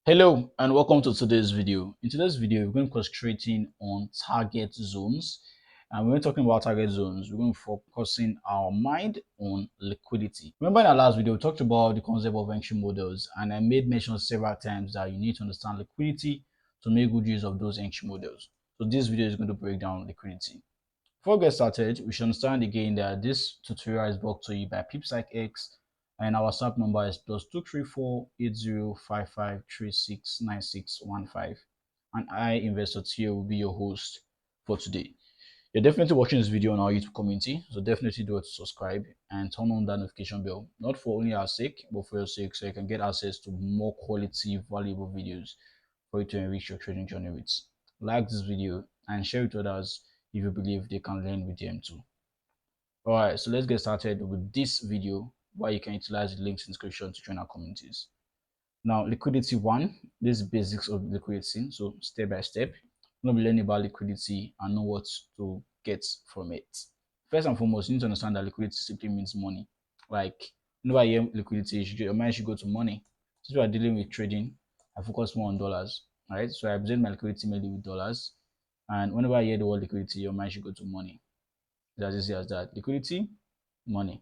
Hello and welcome to today's video. In today's video, we're going to be concentrating on target zones. And when we're talking about target zones, we're going to be focusing our mind on liquidity. Remember in our last video, we talked about the concept of entry models, and I made mention several times that you need to understand liquidity to make good use of those entry models. So this video is going to break down liquidity. Before we get started, we should understand again that this tutorial is brought to you by PipsLikeX, and our WhatsApp number is +234-8055-369615. And I, Investor Tio, will be your host for today. You're definitely watching this video on our YouTube community, so definitely do it to subscribe and turn on that notification bell. Not for only our sake, but for your sake, so you can get access to more quality, valuable videos for you to enrich your trading journey with. Like this video and share it with others if you believe they can learn with them too. Alright, so let's get started with this video where you can utilize the links in the description to join our communities. Now, liquidity one, this is basics of liquidity. So step by step, we're going to be learning about liquidity and know what to get from it. First and foremost, you need to understand that liquidity simply means money. Like, whenever I hear liquidity, your mind should go to money. Since we are dealing with trading, I focus more on dollars. Alright, so I represent my liquidity mainly with dollars. And whenever I hear the word liquidity, your mind should go to money. It's as easy as that. Liquidity, money.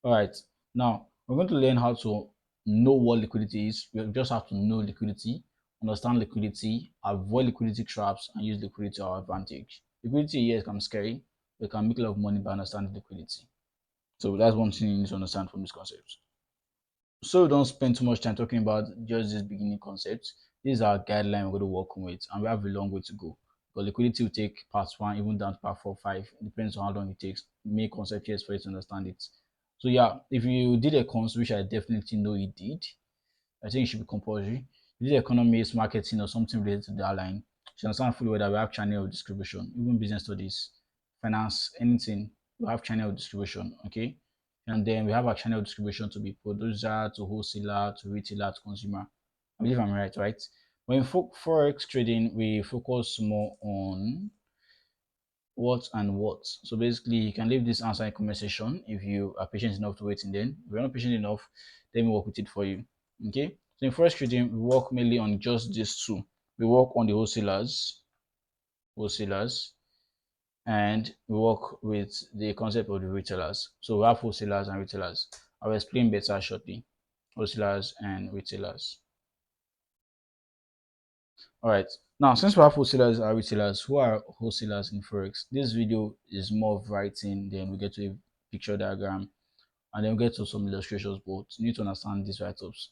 All right. Now we're going to learn how to know what liquidity is. We just have to know liquidity, understand liquidity, avoid liquidity traps, and use liquidity to our advantage. Liquidity, yes, can be scary. We can make a lot of money by understanding liquidity. So that's one thing you need to understand from this concept. So we don't spend too much time talking about just this beginning concept. This is our guideline we're going to work with, and we have a long way to go. But liquidity will take part 1 even down to part 4, 5. It depends on how long it takes. Main concept here is for you to understand it. So yeah, if you did a cons, which I definitely know you did, I think it should be compulsory. If you did economics, marketing, or something related to that line, you should understand fully whether we have channel of distribution, even business studies, finance, anything, we have channel of distribution, okay? And then we have a channel of distribution to be producer, to wholesaler, to retailer, to consumer. I believe I'm right? But in Forex trading, we focus more on what and what. So basically, you can leave this answer in comment section if you are patient enough to wait in then. If you're not patient enough, let me work with it for you. Okay. So in Forex trading, we work mainly on just these two. We work on the wholesalers, and we work with the concept of the retailers. So we have wholesalers and retailers. I'll explain better shortly. Wholesalers and retailers. All right. Now, since we have wholesalers and retailers, who are wholesalers in Forex? This video is more of writing, then we get to a picture diagram, and then we get to some illustrations, but you need to understand these write-ups.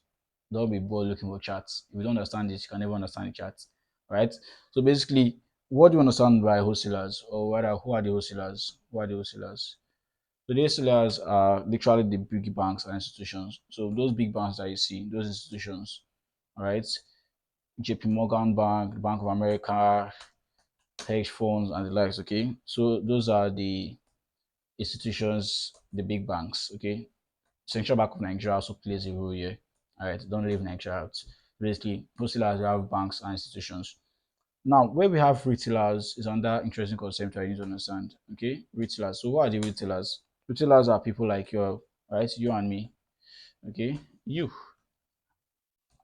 Don't be bored looking for charts. If you don't understand this, you can never understand the charts. Right? So basically, what do you understand by wholesalers? Or rather, who are the wholesalers? Who are the wholesalers? So the wholesalers are literally the big banks and institutions. So those big banks that you see, those institutions, all right? JP Morgan Bank, Bank of America, hedge funds, and the likes. Okay, so those are the institutions, the big banks. Okay, Central Bank of Nigeria also plays a role here. All right, don't leave Nigeria out. Basically, mostly as we have banks and institutions. Now, where we have retailers is another interesting concept I need to understand. Okay, retailers. So, who are the retailers? Retailers are people like you, right? You and me. Okay, you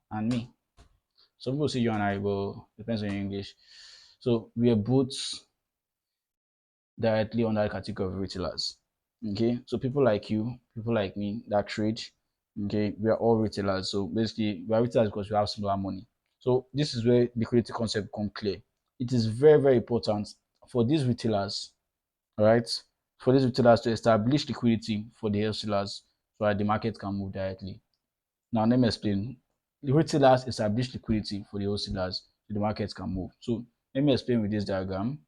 and me. Some people say you and I, but depends on your English. So we are both directly under the category of retailers. Okay, so people like you, people like me that trade, okay, we are all retailers. So basically, we are retailers because we have similar money. So this is where liquidity concept become clear. It is very, very important for these retailers, all right, for these retailers to establish liquidity for the wholesalers so that the market can move directly. Now, let me explain. The retailers establish liquidity for the wholesalers so the market can move. So let me explain with this diagram.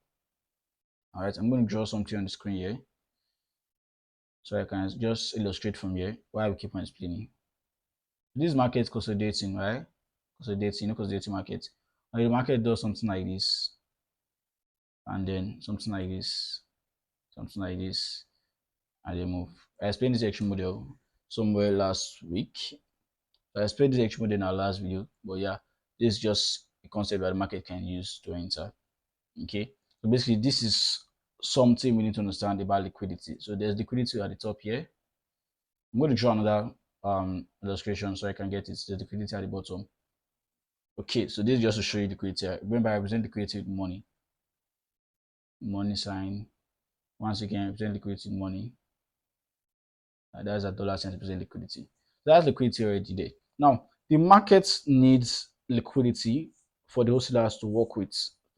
All right, I'm going to draw something on the screen here so I can just illustrate from here while we keep on explaining. This market consolidating, right? Consolidating market. And the market does something like this, and then something like this, something like this, and then move. I explained this action model somewhere last week. I explained this action model in our last video, but yeah, this is just a concept that the market can use to enter. Okay, so basically, this is something we need to understand about liquidity. So there's liquidity at the top here. I'm going to draw another illustration so I can get it. There's liquidity at the bottom. Okay, so this is just to show you liquidity. Remember, I represent liquidity with money, money sign. Once again, I represent liquidity with money. That's a dollar cent represent liquidity. So that's liquidity already there. Now, the market needs liquidity for the wholesalers to work with,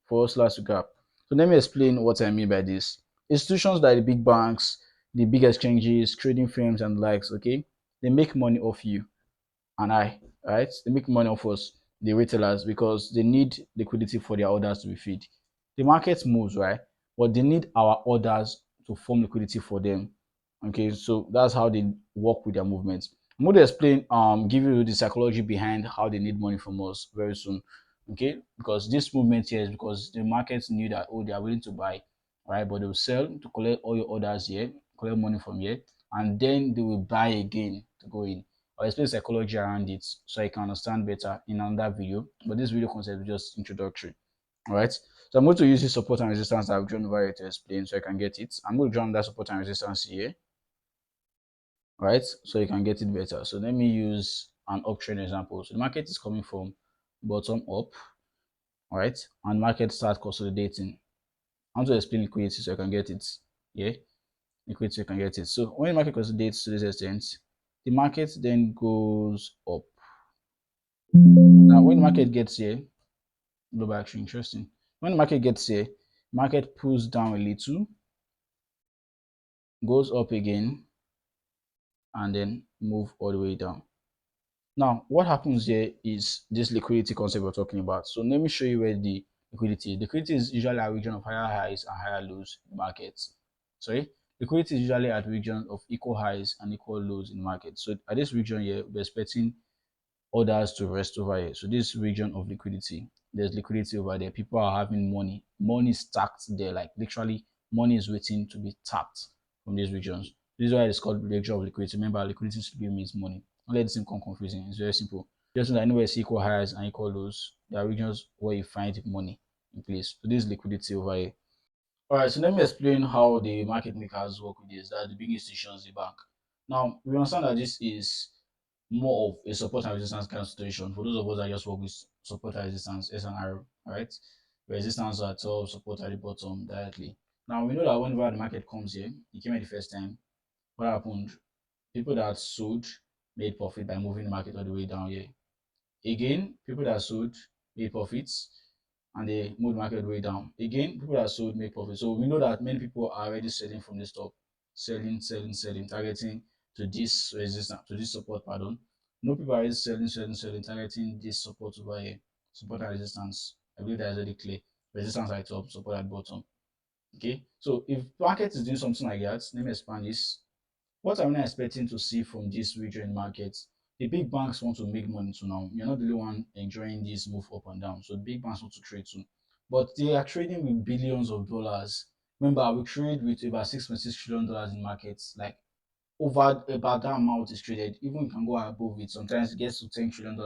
for wholesalers to grab. So let me explain what I mean by this. Institutions like the big banks, the big exchanges, trading firms, and the likes, okay, they make money off you and I, right? They make money off us, the retailers, because they need liquidity for their orders to be fed. The market moves, right? But they need our orders to form liquidity for them. Okay, so that's how they work with their movements. I'm going to explain, give you the psychology behind how they need money from us very soon. Okay, because this movement here is because the markets knew that, oh, they are willing to buy, right? But they will sell to collect all your orders here, collect money from here, and then they will buy again to go in. I'll explain psychology around it so I can understand better in another video. But this video concept is just introductory. All right. So I'm going to use the support and resistance I've drawn over here to explain so I can get it. I'm going to draw that support and resistance here. All right. So you can get it better. So let me use an uptrend example. So the market is coming from bottom up. All right. And market start consolidating. I want to explain liquidity so I can get it. Yeah. Liquidity so you can get it. So when the market consolidates to this extent, the market then goes up. Now, when the market gets here, global action, interesting. When the market gets here, market pulls down a little, goes up again, and then move all the way down. Now, what happens here is this liquidity concept we're talking about. So let me show you where the liquidity is. Liquidity is usually a region of higher highs and higher lows in markets. Sorry, liquidity is usually at region of equal highs and equal lows in the market. So at this region here, we're expecting orders to rest over here. So this region of liquidity, there's liquidity over there. People are having money. Money stacked there, like literally money is waiting to be tapped from these regions. This is why it's called the region of liquidity. Remember, liquidity simply means money. Don't let this thing come confusing. It's very simple. Just know that anywhere it's equal highs and equal lows, there are regions where you find money in place. So this is liquidity over here. All right, so let me explain how the market makers work with this. That the big institutions, the bank. Now we understand that this is more of a support and resistance kind of situation. For those of us that just work with support and resistance, S and R, right? Resistance at top, support at the bottom directly. Now we know that whenever the market comes here, it came at the first time. What happened? People that sold made profit by moving the market all the way down here. Again, people that sold made profits and they moved the market way down. Again, people that sold make profit. So we know that many people are already selling from this top, selling, targeting to this resistance, to this support, pardon. No people are already selling, targeting this support over here, support and resistance. I believe that is already clear. Resistance at top, support at bottom. Okay, so if market is doing something like that, let me expand this. What am I expecting to see from this region markets? The big banks want to make money too now. You're not the only one enjoying this move up and down. So the big banks want to trade too. But they are trading with billions of dollars. Remember, we trade with about $6.6 trillion in markets. Like over about that amount is traded. Even you can go above it. Sometimes it gets to $10 trillion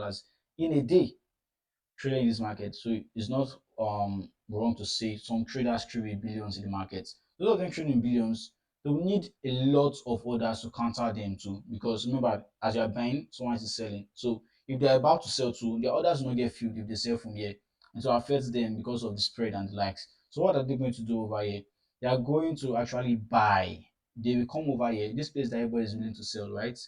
in a day trading in this market. So it's not wrong to say some traders trade with billions in the market. Those of them trading billions, they will need a lot of orders to counter them too. Because remember, as you are buying, someone is selling. So if they are about to sell too, their orders will not get filled if they sell from here. And so it affects them because of the spread and the likes. So what are they going to do over here? They are going to actually buy. They will come over here. This place that everybody is willing to sell, right?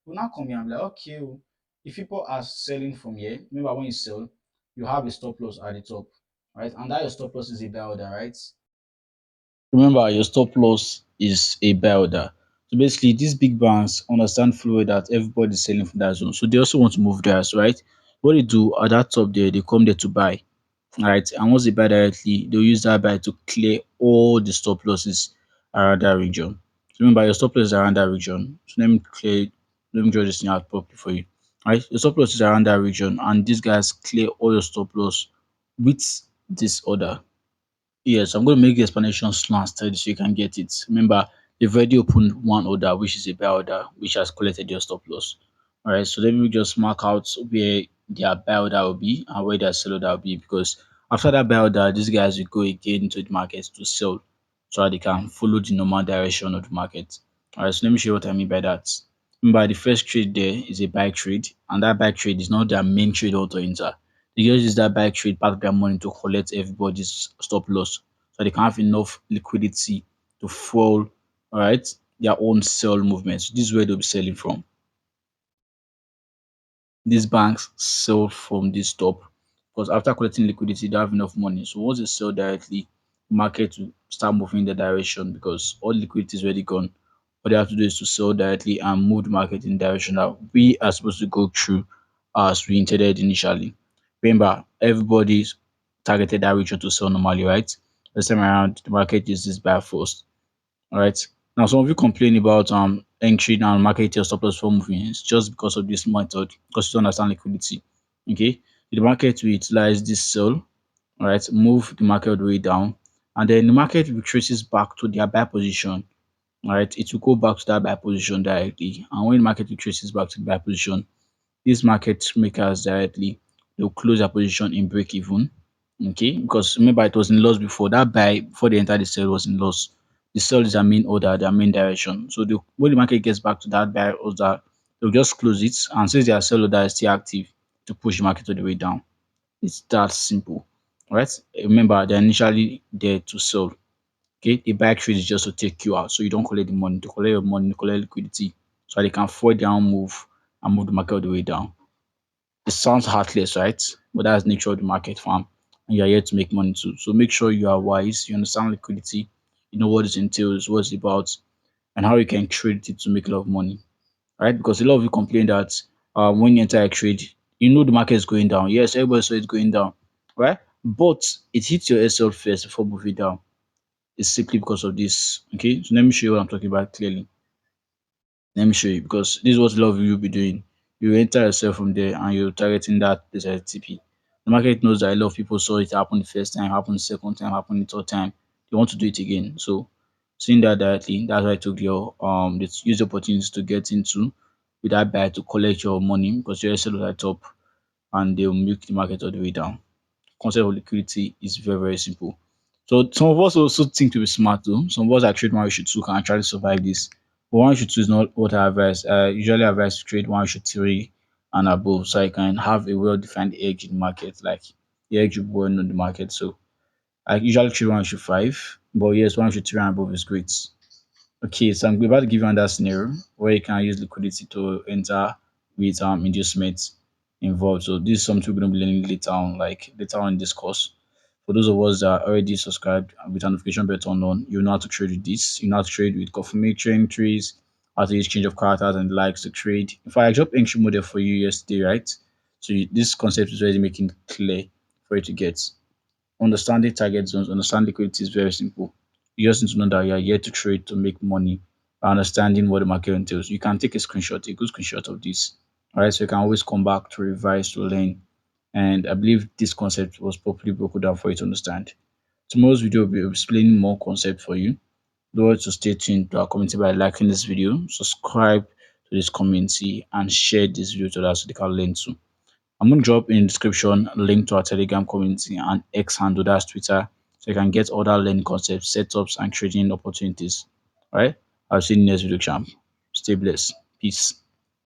Will now come here and be like, okay, oh, if people are selling from here, remember when you sell, you have a stop loss at the top, right? And that your stop loss is a buy order, right? Remember, your stop loss is a buy order. So basically, these big banks understand fully that everybody's selling from that zone. So they also want to move theirs, right? What they do at that top there, they come there to buy, right? And once they buy directly, they'll use that buy to clear all the stop losses around that region. So remember, your stop loss is around that region. So let me draw this thing out properly for you. Right? Your stop loss is around that region, and these guys clear all your stop loss with this order. Yes, I'm going to make the explanation slow and steady so you can get it. Remember, they've already opened one order, which is a buy order, which has collected your stop loss. All right, so let me just mark out where their buy order will be and where their sell order will be, because after that buy order, these guys will go again into the market to sell so that they can follow the normal direction of the market. All right, so let me show you what I mean by that. Remember, the first trade there is a buy trade, and that buy trade is not their main trade auto enter. They just use that buy trade part of their money to collect everybody's stop loss, so they can have enough liquidity to fuel, all right, their own sell movements. This is where they'll be selling from. These banks sell from this top because after collecting liquidity, they have enough money. So once they sell directly, market will start moving in the direction because all liquidity is already gone. What they have to do is to sell directly and move the market in the direction that we are supposed to go through as we intended initially. Remember, everybody's targeted that region to sell normally, right? This time around, the market uses buy first. All right. Now, some of you complain about entry and market your stop loss for moving. It's just because of this method, because you don't understand liquidity. Okay. The market will utilize this sell, all right, move the market all the way down, and then the market retraces back to their buy position. All right, it will go back to that buy position directly. And when the market retraces back to the buy position, these market makers directly they'll close their position in break even. Okay, because remember it was in loss before. That buy before they entered the sell was in loss. The sell is their main order, their main direction. So when the market gets back to that buy order, they'll just close it, and since their sell order is still active, to push the market all the way down. It's that simple. All right. Remember, they're initially there to sell. Okay, the buy trade is just to take you out, so you don't collect the money. To collect your money, collect liquidity, so they can forward their own move and move the market all the way down. It sounds heartless, right? But that's the nature of the market, farm, and you're here to make money too. So make sure you are wise, you understand liquidity, you know what it entails, what it's about, and how you can trade it to make a lot of money, right? Because a lot of you complain that when you enter a trade, you know the market is going down. Yes, everybody saw it's going down, right? But it hits your SL first before moving down. It's simply because of this. Okay, so let me show you what I'm talking about clearly. Let me show you because this is what a lot of you will be doing. You enter yourself from there and you're targeting that desired TP. The market knows that a lot of people saw it happen the first time, happen the second time, happen the third time. They want to do it again. So seeing that directly, that's why I took your this use the opportunities to get into with that buy to collect your money because you're still at the top and they'll make the market all the way down. Concept of liquidity is very, very simple. So some of us also think to be smart though. Some of us are trade one issue two can actually survive this. But one issue two is not what I advise. I usually advise to trade one issue three and above so I can have a well defined edge in the market, like the edge will be well known in the market. So I usually trade one issue five, but yes, one issue three and above is great. Okay, so I'm about to give you another scenario where you can use liquidity to enter with inducements involved. So this is something we're going to be learning later on, like later on in this course. For those of us that are already subscribed with a notification bell turned on, you know how to trade with this. You know how to trade with confirmation entries, how to use change of characters and likes to trade. In fact, I dropped entry model for you yesterday, right? So this concept is already making clear for you to get. Understanding target zones, understand liquidity is very simple. You just need to know that you are here to trade to make money by understanding what the market entails. You can take a good screenshot of this. All right, so you can always come back to revise to learn. And I believe this concept was properly broken down for you to understand. Tomorrow's video will be explaining more concept for you. Don't forget to stay tuned to our community by liking this video, subscribe to this community, and share this video to others so they can learn too. I'm going to drop in the description a link to our Telegram community and X handle, that's Twitter, so you can get other learning concepts, setups, and trading opportunities. All right, I'll see you in the next video, champ. Stay blessed. Peace.